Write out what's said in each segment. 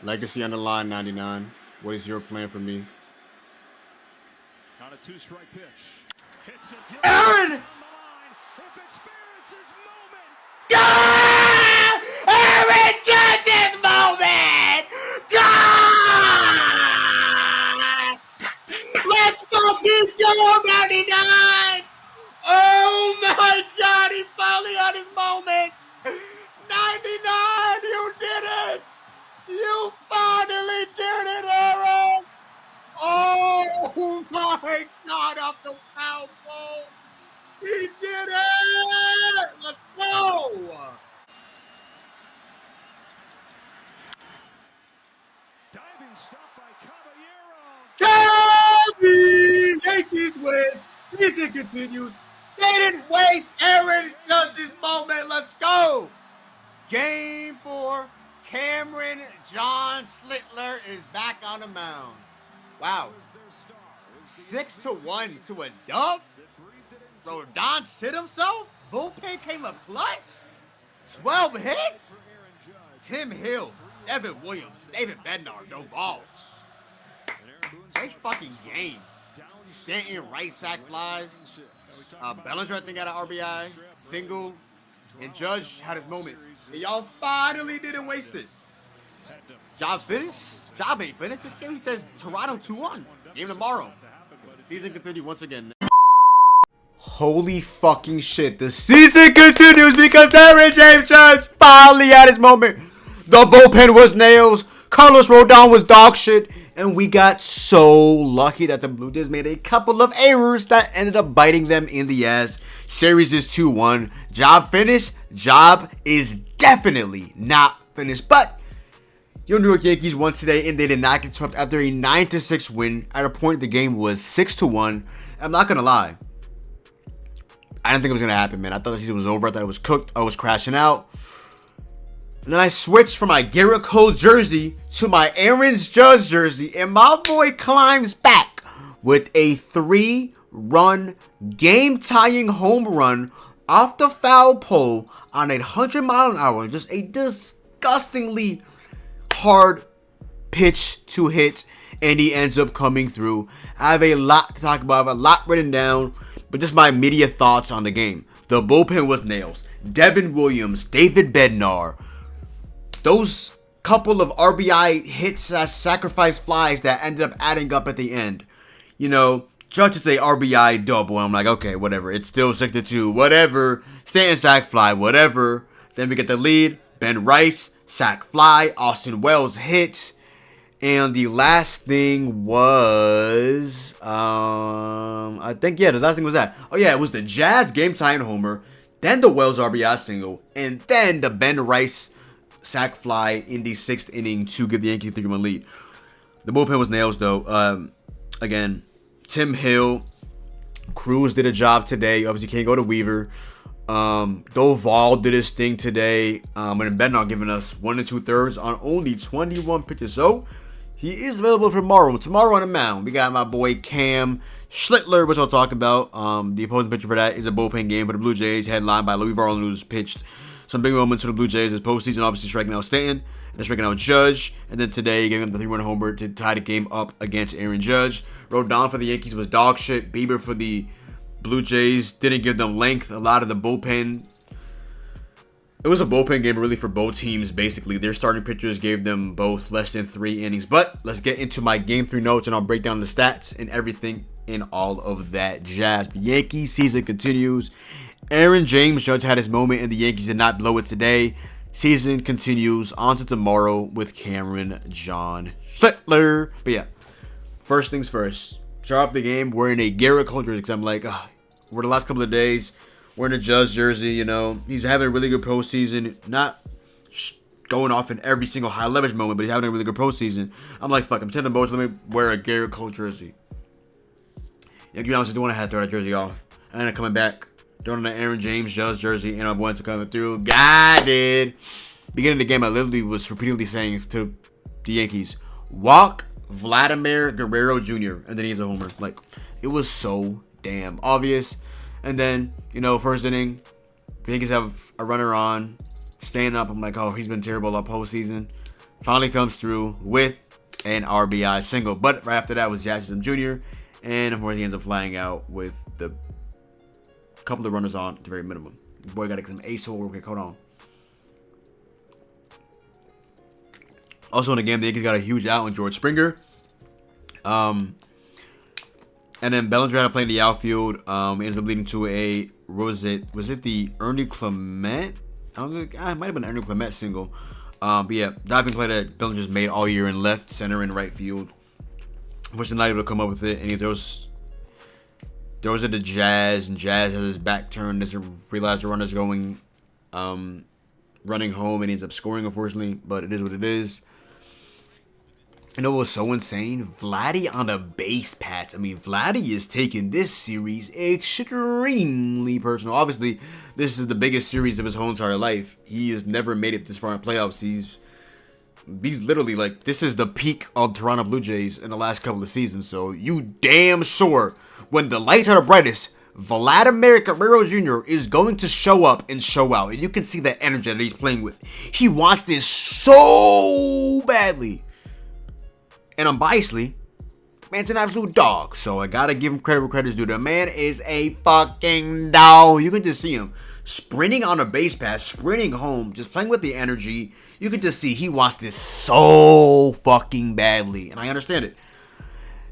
Legacy on the line, 99. What is your plan for me? On a two-strike pitch. Hits it. Aaron! Yeah! Aaron Judge's moment! God! Let's fucking go, 99! Oh my God, he finally had his moment! 99, you did it! You finally did it, Aaron! Oh my God, off the foul pole! He did it! Let's go! Diving stop by Caballero. Cubby! Yankees win. Season continues. They didn't waste Aaron Judge's moment. Let's go. Game 4. Cameron John Slittler is back on the mound. Wow. 6-1 to a dub? Rodon shit himself? Bullpen came up clutch? 12 hits? Tim Hill, Evan Williams, David Bednar, no balls. Great fucking game. Stanton right sack flies. Bellinger, I think, had an RBI. Single. And Judge had his moment. And y'all finally didn't waste it. Job finished? Job ain't finished. This series says Toronto 2-1. Game tomorrow. Season continues once again. Holy fucking shit. The season continues because Aaron James Judge finally had his moment. The bullpen was nails. Carlos Rodon was dog shit. And we got so lucky that the Blue Jays made a couple of errors that ended up biting them in the ass. Series is 2-1. Job finished. Job is definitely not finished. But your New York Yankees won today and they did not get swept after a 9-6 win. At a point the game was 6-1. I'm not going to lie. I didn't think it was going to happen, man. I thought the season was over. I thought it was cooked. I was crashing out. And then I switched from my Garrett Cole jersey to my Aaron Judge jersey. And my boy climbs back with a 3-run game-tying home run off the foul pole on a 100-mile-an-hour. Just a disgustingly hard pitch to hit. And he ends up coming through. I have a lot to talk about. I have a lot written down. But just my immediate thoughts on the game. The bullpen was nails. Devin Williams, David Bednar. Those couple of RBI hits as sacrifice flies that ended up adding up at the end. You know, Judge is a RBI double. I'm like, okay, whatever. It's still 6-2. Whatever. Stanton sack fly. Whatever. Then we get the lead. Ben Rice, sack fly. Austin Wells hit. And the last thing was, I think, yeah, the last thing was that. Oh, yeah, it was the Jazz game-tying homer, then the Wells RBI single, and then the Ben Rice sack fly in the 6th inning to give the Yankees a 3-1 lead. The bullpen was nails, though. Again, Tim Hill, Cruz did a job today. Obviously, can't go to Weaver. Doval did his thing today. And Bednar giving us 1 2/3 on only 21 pitches. So, he is available for tomorrow. Tomorrow on the mound, we got my boy Cam Schlittler, which I'll talk about. The opposing pitcher for that is a bullpen game for the Blue Jays, headlined by Louis Varland, who's pitched some big moments for the Blue Jays this postseason, obviously striking out Stanton and striking out Judge. And then today, giving him the 3-run homer to tie the game up against Aaron Judge. Rodon for the Yankees was dog shit. Bieber for the Blue Jays didn't give them length. A lot of the bullpen. It was a bullpen game really for both teams, basically. Their starting pitchers gave them both less than 3 innings. But let's get into my Game 3 notes, and I'll break down the stats and everything and all of that jazz. The Yankees season continues. Aaron James Judge had his moment, and the Yankees did not blow it today. Season continues on to tomorrow with Cameron John Slittler. But yeah, first things first. Start off the game wearing a Garrett Cole jersey, because I'm like, over the last couple of days, wearing a Judge jersey, you know. He's having a really good postseason. Not going off in every single high leverage moment, but he's having a really good postseason. I'm like, fuck, I'm telling both, let me wear a Garrett Cole jersey. Yeah, to be honest, I don't want to have to throw that jersey off. And then coming back, throwing an Aaron James Judge jersey, and I'm going to come through. Got it. Beginning of the game, I literally was repeatedly saying to the Yankees, walk Vladimir Guerrero Jr., and then he's a homer. Like, it was so damn obvious. And then, you know, first inning, the Yankees have a runner on, staying up. I'm like, oh, he's been terrible all postseason. finally comes through with an RBI single. But right after that was Jackson Jr. And of course he ends up flying out with the couple of runners on at the very minimum. Boy, got to get some ace hole real quick. Hold on. Also in the game, the Yankees got a huge out on George Springer. And then Bellinger had to play in the outfield. It ends up leading to a, was it the Ernie Clement? I don't think, it might have been an Ernie Clement single. But yeah, diving play that Bellinger's made all year in left, center, and right field. Unfortunately, not able to come up with it. And he throws it to Jazz, and Jazz has his back turned, doesn't realize the runner's going, running home, and he ends up scoring, unfortunately. But it is what it is. You know what was so insane? Vladdy on the base paths. I mean, Vladdy is taking this series extremely personal. Obviously, this is the biggest series of his whole entire life. He has never made it this far in playoffs. He's literally like, this is the peak of Toronto Blue Jays in the last couple of seasons. So you damn sure, when the lights are the brightest, Vladimir Guerrero Jr. is going to show up and show out. And you can see the energy that he's playing with. He wants this so badly. And unbiasedly, man's an absolute dog. So I gotta give him credit where credit's due. The man is a fucking dog. You can just see him sprinting on a base pass, sprinting home, just playing with the energy. You can just see he wants this so fucking badly. And I understand it.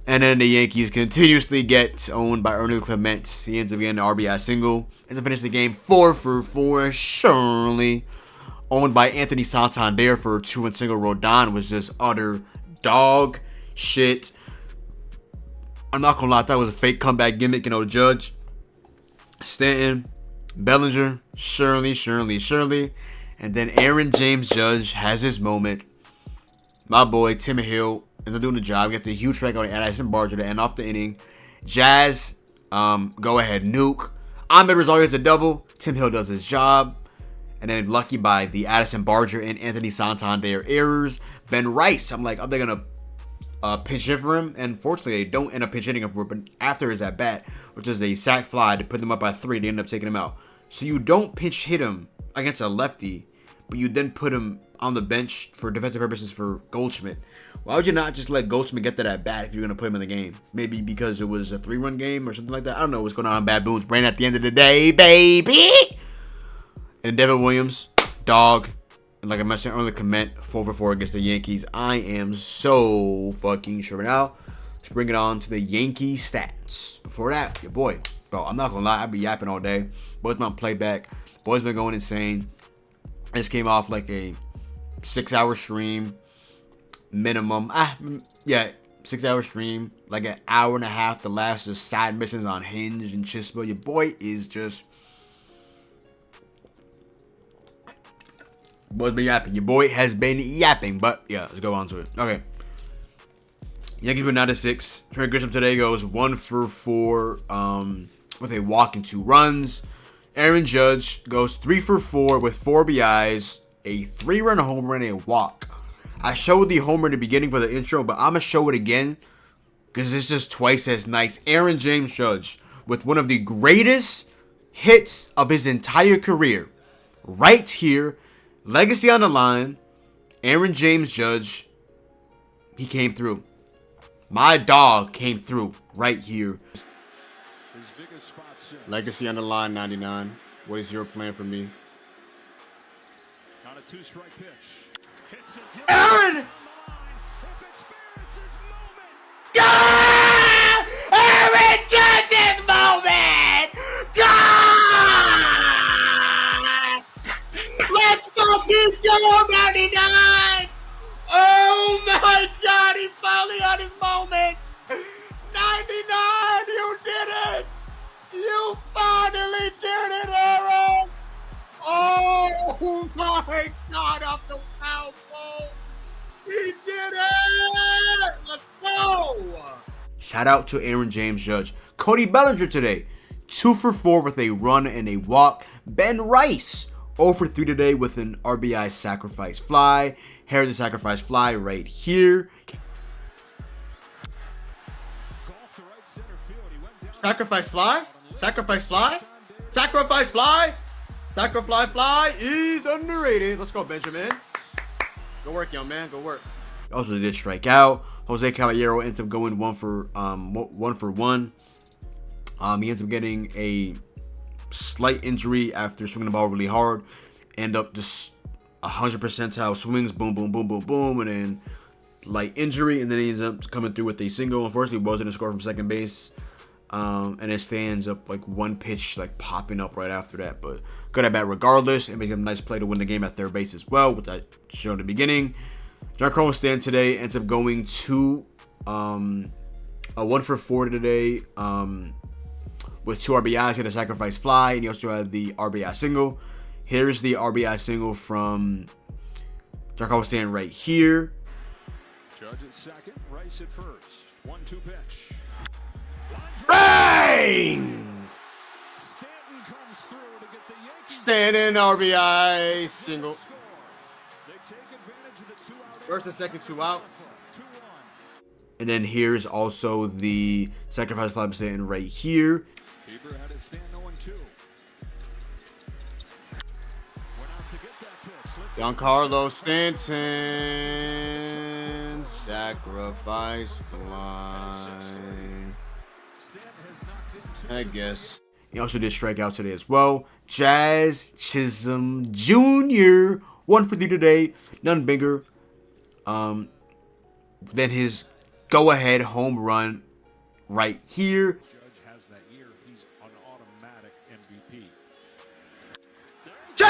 And then the Yankees continuously get owned by Ernie Clement. He ends up getting an RBI single. Ends up finishing the game 4-for-4. Surely. Owned by Anthony Santander for a 2-run single. Rodon was just utter dog shit. I'm not gonna lie, that was a fake comeback gimmick. You know, Judge, Stanton, Bellinger, Shirley, and then Aaron James Judge has his moment. My boy Tim Hill ends up doing the job. Gets a huge strikeout on Addison Barger to end off the inning. Jazz, go ahead, nuke. Ahmed Rosario gets a double. Tim Hill does his job. And then lucky by the Addison Barger and Anthony Santander errors. Ben Rice, I'm like, are they going to pinch hit for him? And fortunately, they don't end up pinch hitting him for him. But after his at-bat, which is a sac fly to put them up by 3, they end up taking him out. So you don't pinch hit him against a lefty, but you then put him on the bench for defensive purposes for Goldschmidt. Why would you not just let Goldschmidt get that at-bat if you're going to put him in the game? Maybe because it was a 3-run game or something like that. I don't know what's going on in Baboon's brain at the end of the day, baby. And Devin Williams, dog. And like I mentioned earlier, Clement 4-for-4 against the Yankees. I am so fucking sure. Now, let's bring it on to the Yankee stats. Before that, your boy. Bro, I'm not going to lie. I be yapping all day. Boys been on playback. Boys been going insane. I just came off like a 6-hour stream. Minimum. 6-hour stream. Like an hour and a half to last. Just side missions on Hinge and Chispa. Your boy is just... Boy's been yapping. Your boy has been yapping. But yeah, let's go on to it. Okay. Yankees went 9-6. Trey Grisham today goes 1-for-4 with a walk and 2 runs. Aaron Judge goes 3-for-4 with 4 RBIs, a 3-run home run, and a walk. I showed the homer in the beginning for the intro, but I'm going to show it again because it's just twice as nice. Aaron James Judge with one of the greatest hits of his entire career. Right here. Legacy on the line. Aaron James Judge. He came through. My dog came through right here. Legacy on the line, 99. What is your plan for me? On a 2-strike pitch. Aaron! God! Aaron Judge's moment! God! Let's fucking go, 99! Oh my God, he finally had his moment! 99, you did it! You finally did it, Aaron! Oh my God, off the foul ball! He did it! Let's go! Shout out to Aaron James Judge. Cody Bellinger today, 2-for-4 with a run and a walk. Ben Rice, 0-for-3 today with an RBI sacrifice fly. Here's the sacrifice fly right here. Sacrifice fly? Sacrifice fly? Sacrifice fly? Sacrifice fly is underrated. Let's go, Benjamin. Go work, young man. Go work. Also did strike out. Jose Caballero ends up going one for one. He ends up getting a slight injury after swinging the ball really hard. End up just 100 percentile swings, boom, boom, boom, boom, boom, and then light injury, and then he ends up coming through with a single. Unfortunately, Wells didn't score from second base, and it stands up like one pitch like popping up right after that. But good at bat regardless, and make him a nice play to win the game at third base as well, which I showed in the beginning. Giancarlo Stanton today ends up going to a 1 for 4 today with 2 RBIs. He had a sacrifice fly, and he also had the RBI single. Here's the RBI single from Giancarlo Stanton right here. Judge at second, Rice at first. 1-2 pitch. Bang! Stanton comes through to get the Yankees. Stanton RBI single. They take advantage of the 2-out. First and second, 2 outs. 2-1. And then here's also the sacrifice fly Stanton right here. Bieber had it stand 0-2. Went out to get that pitch. Giancarlo Stanton, sacrifice fly. I guess. He also did strike out today as well. Jazz Chisholm Jr. 1 for 3 today. None bigger than his go-ahead home run right here. Judge has that year. He's an automatic MVP. Jazz!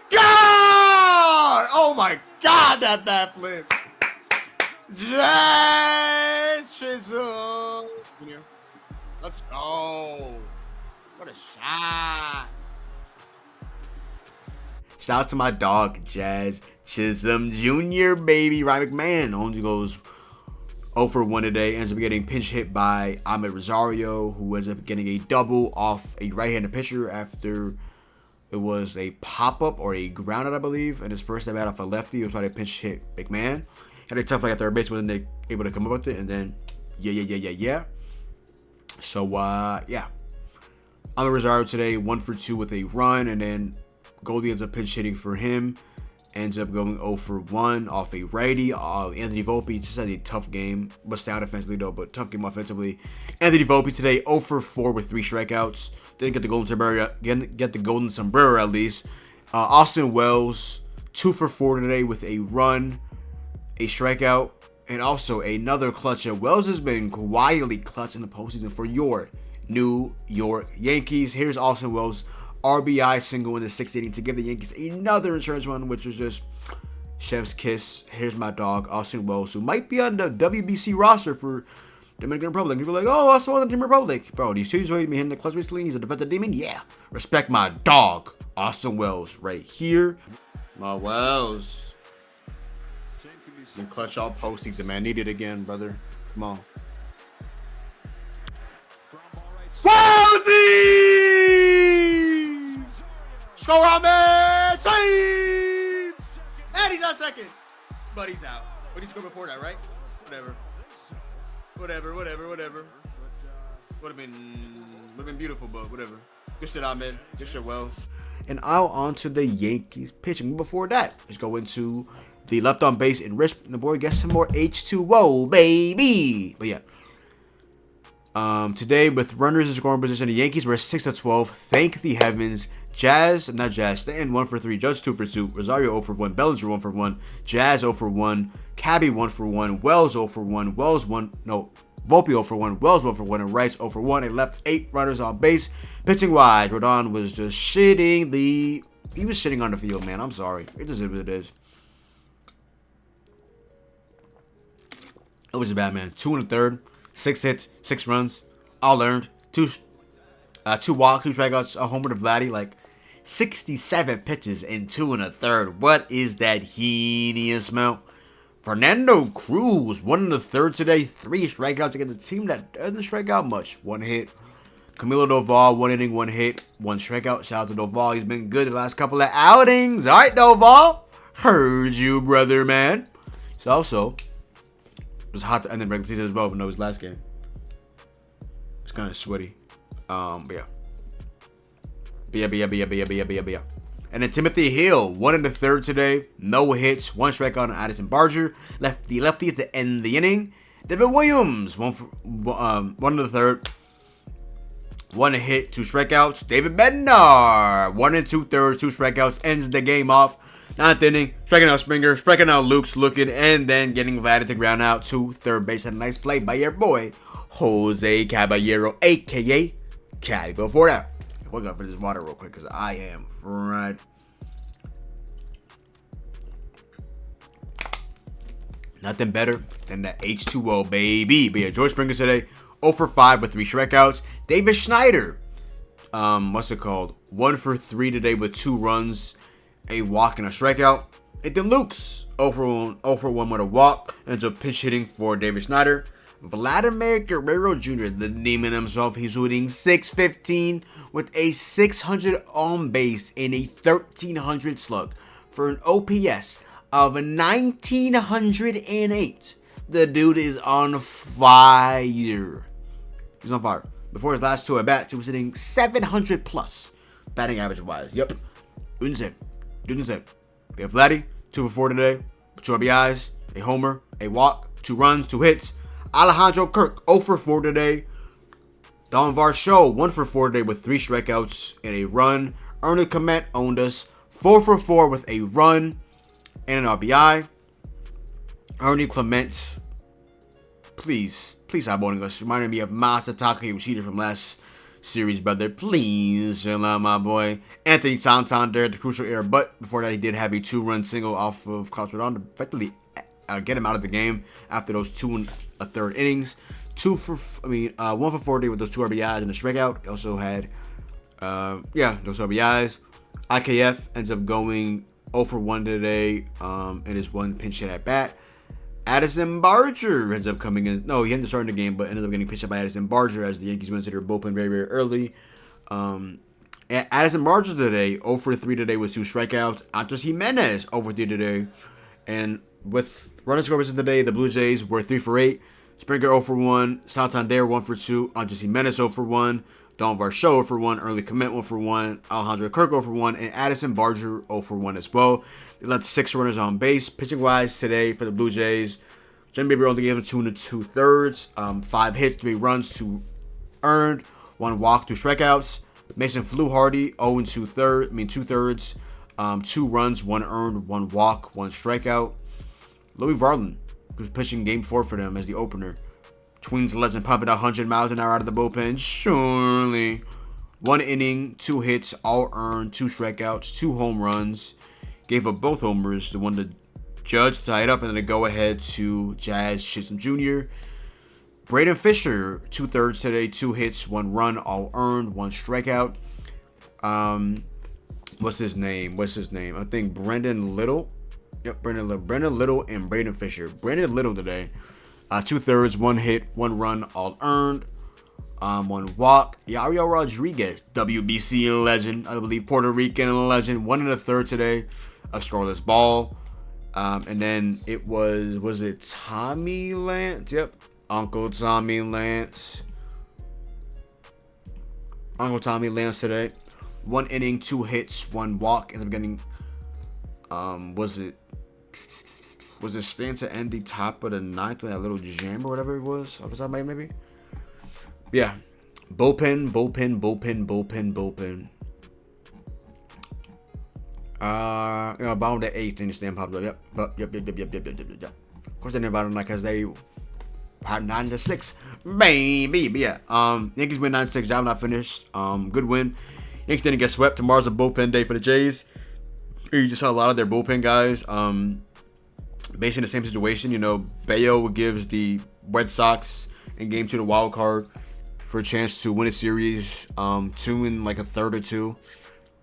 God! Oh my God, that bat flip. Jazz Chisholm. Let's go. What a shot. Shout out to my dog, Jazz Chisholm Jr., baby. Ryan McMahon only goes 0 for 1 today. Ends up getting pinch hit by Ahmed Rosario, who ends up getting a double off a right-handed pitcher after it was a pop-up or a ground out, I believe. And his first at bat off a lefty was probably a pinch hit McMahon. Had a tough fight at third base, wasn't able to come up with it. And then, yeah. So, yeah. Ahmed Rosario today, 1 for 2 with a run. And then Goldie ends up pinch hitting for him. Ends up going 0 for 1 off a righty. Anthony Volpe just had a tough game. But sound offensively, though. But tough game offensively. Anthony Volpe today, 0 for 4 with 3 strikeouts. Didn't get the golden sombrero. Get the golden sombrero at least. Austin Wells, 2 for 4 today with a run, a strikeout, and also another clutch. Wells has been quietly clutch in the postseason for your New York Yankees. Here's Austin Wells' RBI single in the 6th inning to give the Yankees another insurance run, which was just chef's kiss. Here's my dog, Austin Wells, who might be on the WBC roster for Dominican Republic. People are like, oh, Austin Wells on the Dominican Republic. Bro, do you see he's hitting the clutch recently? He's a defensive demon? Yeah. Respect my dog, Austin Wells, right here. My Wells. And clutch all postseason, man. Need it again, brother. Come on. Wowzy! Score on man! Save! And he's on second. But he's out. But he scored before that, right? Whatever. Would have been beautiful, but whatever. Good shit, Ahmed. Good shit, Wells. And now on to the Yankees pitching. Before that, let's go into the left on base and wrist. And the boy gets some more H2O, baby. But yeah. Today with runners in scoring position, the Yankees were 6-12. Thank the heavens. Stanton 1 for 3, Judge 2 for 2, Rosario 0 for 1, Bellinger 1 for 1, Jazz 0 for 1, Cabby 1 for 1, Wells 0 for 1, Volpe 0 for 1, Wells 1 for 1, and Rice 0 for 1. They left 8 runners on base. Pitching wise, Rodon was just shitting he was shitting on the field, man. I'm sorry. It just is what it is. It was a bad man. 2 1/3, 6 hits, 6 runs, all earned. 2 walks, 2 strikeouts, a homer to Vladdy, like 67 pitches in 2 1/3. What is that heinous smell? Fernando Cruz, 1 1/3 today, 3 strikeouts against a team that doesn't strike out much. 1 hit. Camilo Doval, 1 inning, 1 hit, 1 strikeout. Shout out to Doval. He's been good the last couple of outings. All right, Doval. Heard you, brother, man. So also, it was hot to end the regular season as well, but no, his last game. It's kind of sweaty. But yeah. And then Timothy Hill, 1 in the third today. No hits, 1 strikeout on Addison Barger. Lefty at the end of the inning. Devin Williams, 1 in the third. 1 hit, 2 strikeouts. David Bednar, 1 and 2/3, 2 strikeouts, ends the game off. 9th inning, striking out Springer, striking out Luke's looking, and then getting Vladdy to ground out to third base. A nice play by your boy, Jose Caballero, a.k.a. Cabby. Before that, we're going to put this water real quick because I am fried. Nothing better than that H2O, baby. But yeah, George Springer today, 0 for 5 with 3 strikeouts. David Schneider, 1 for 3 today with 2 runs, a walk and a strikeout. Ethan Lukes, 0 for 1 with a walk, ends up pinch hitting for David Schneider. Vladimir Guerrero Jr., the demon himself, he's hitting .615 with a 600 on base and a 1300 slug for an OPS of 1908. The dude is on fire. He's on fire. Before his last 2 at bats, he was hitting 700 plus batting average wise. Yep. Unzip. We have Vladdy, 2 for 4 today, 2 RBIs, a homer, a walk, 2 runs, 2 hits. Alejandro Kirk, 0 for 4 today. Don Varsho, 1 for 4 today with 3 strikeouts and a run. Ernie Clement owned us, 4 for 4 with a run and an RBI. Ernie Clement, please stop owning us. Reminded me of Masataka Yoshida from last series, brother. Please chill out, my boy. Anthony Santander, the crucial error, but before that, he did have a 2-run single off of Carlos Rodon to effectively get him out of the game after those 2 1/3 innings. 1 for 4 today with those 2 RBIs and a strikeout. He also had, those RBIs. IKF ends up going 0 for 1 today, and his 1 pinch hit at bat. Addison Barger ends up coming in. No, he ended up starting the game, but ended up getting pitched up by Addison Barger as the Yankees went to their bullpen very, very early. Addison Barger today, 0 for 3 today with 2 strikeouts. Andres Jimenez, 0 for 3 today. And with running scorers today, the Blue Jays were 3 for 8. Springer 0 for 1. Santander 1 for 2. Andres Jimenez 0 for 1. Don Varsho 0 for 1. Early Commit 1 for 1. Alejandro Kirk 0 for 1. And Addison Barger 0 for 1 as well. They left 6 runners on base. Pitching wise today for the Blue Jays, Jim Baber only gave him 2 2/3. 5 hits, 3 runs, 2 earned, 1 walk, 2 strikeouts. Mason Fluharty 0 and 2/3. 2 runs, 1 earned, 1 walk, 1 strikeout. Louis Varland, who's pitching game 4 for them as the opener. Twins legend pumping 100 miles an hour out of the bullpen. Surely. 1 inning, 2 hits, all earned, 2 strikeouts, 2 home runs. Gave up both homers. The one to Judge tied up, and then a go-ahead to Jazz Chisholm Jr. Braden Fisher, 2/3 today, 2 hits, 1 run, all earned, 1 strikeout. What's his name? I think Brendan Little. Yep, Brendan Little and Braden Fisher. Brendan Little today, 2/3, 1 hit, 1 run, all earned, 1 walk. Yariel Rodriguez, WBC legend, I believe Puerto Rican legend, 1 1/3 today, a scoreless ball. And then it was it Tommy Lance? Yep, Uncle Tommy Lance. Today. 1 inning, 2 hits, 1 walk. Ended up getting, was it Stanza end the top of the 9th with that little jam or whatever it was? Off the top of my head, maybe? Yeah. Bullpen. Bottom of the 8th and the stand popped up. Yep. Of course, they didn't bottom like because they had 9-6, baby. But yeah, Yankees win 9-6. Job not finished. Good win. Yankees didn't get swept. Tomorrow's a bullpen day for the Jays. You just saw a lot of their bullpen guys. Basically the same situation. Bayo gives the Red Sox in Game 2 the wild card for a chance to win a series. 2 in like a third or 2.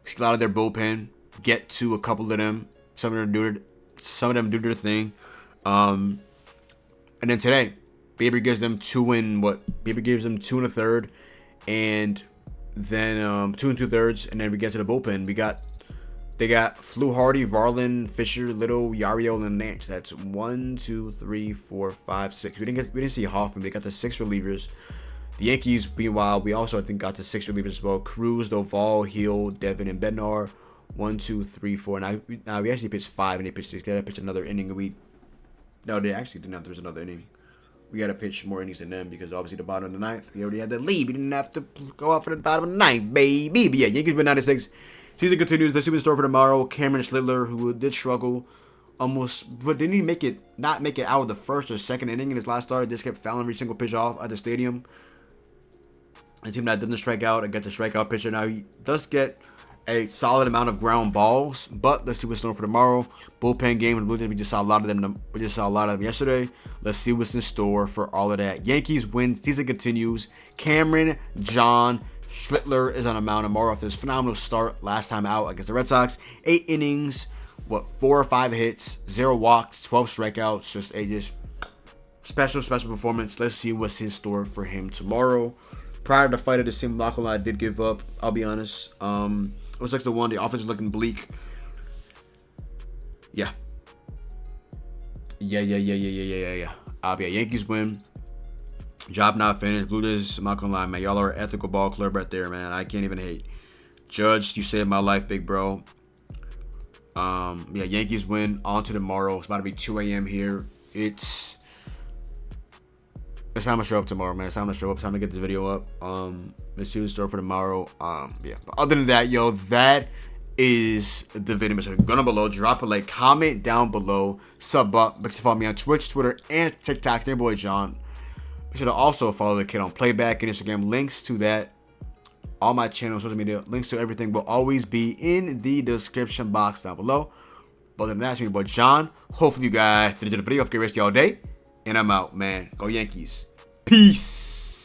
See a lot of their bullpen. Get to a couple of them. Some of them do their thing. And then today, Baber gives them 2 1/3, and then 2 2/3, and then we get to the bullpen. They got Fluharty, Varland, Fisher, Little, Yariel, and Nance. That's 1, 2, 3, 4, 5, 6. We didn't see Hoffman. They got the 6 relievers. The Yankees, meanwhile, we also I think got the 6 relievers as well. Cruz, Doval, Hill, Devin, and Bednar. 1, 2, 3, 4. Now we actually pitched 5 and they pitched 6. They had to pitch another inning. No, they actually did not. There was another inning. We got to pitch more innings than them because obviously the bottom of the ninth, we already had the lead. We didn't have to go out for the bottom of the ninth, baby. But yeah, Yankees win 96. Season continues. Let's see what's in store for tomorrow. Cameron Schlittler, who did struggle almost, but didn't he not make it out of the first or second inning in his last start. Just kept fouling every single pitch off at the stadium. A team that doesn't strike out, I get the strikeout pitcher. Now he does get a solid amount of ground balls, but let's see what's in store for tomorrow. Bullpen game with the Blue Jays, we just saw a lot of them. We just saw a lot of them yesterday. Let's see what's in store for all of that. Yankees win. Season continues. Cameron John Schlittler is on a mound tomorrow after his phenomenal start last time out against the Red Sox. 8 innings, 4 or 5 hits, 0 walks, 12 strikeouts. Just a special performance. Let's see what's in store for him tomorrow. Prior to the fight, it seemed like I did give up. I'll be honest. It was 6-1. The offense is looking bleak. Yeah. Yankees win. Job not finished. Blue Jays, I'm not gonna lie, man. Y'all are an ethical ball club right there, man. I can't even hate. Judge, you saved my life, big bro. Yankees win. On to tomorrow. It's about to be 2 a.m. here. It's time to show up tomorrow, man. It's time to show up. It's time to get this video up. Let's see what's in store for tomorrow. But other than that, yo, that is the video. Make sure to go down below, drop a like, comment down below, sub up. Make sure to follow me on Twitch, Twitter, and TikTok. Your boy John. Make sure to also follow the kid on Playback and Instagram. Links to that, all my channels, social media, links to everything will always be in the description box down below. But other than that, it's me, boy John. Hopefully you guys did enjoy the video. Have a great rest of y'all day. And I'm out, man. Go Yankees. Peace.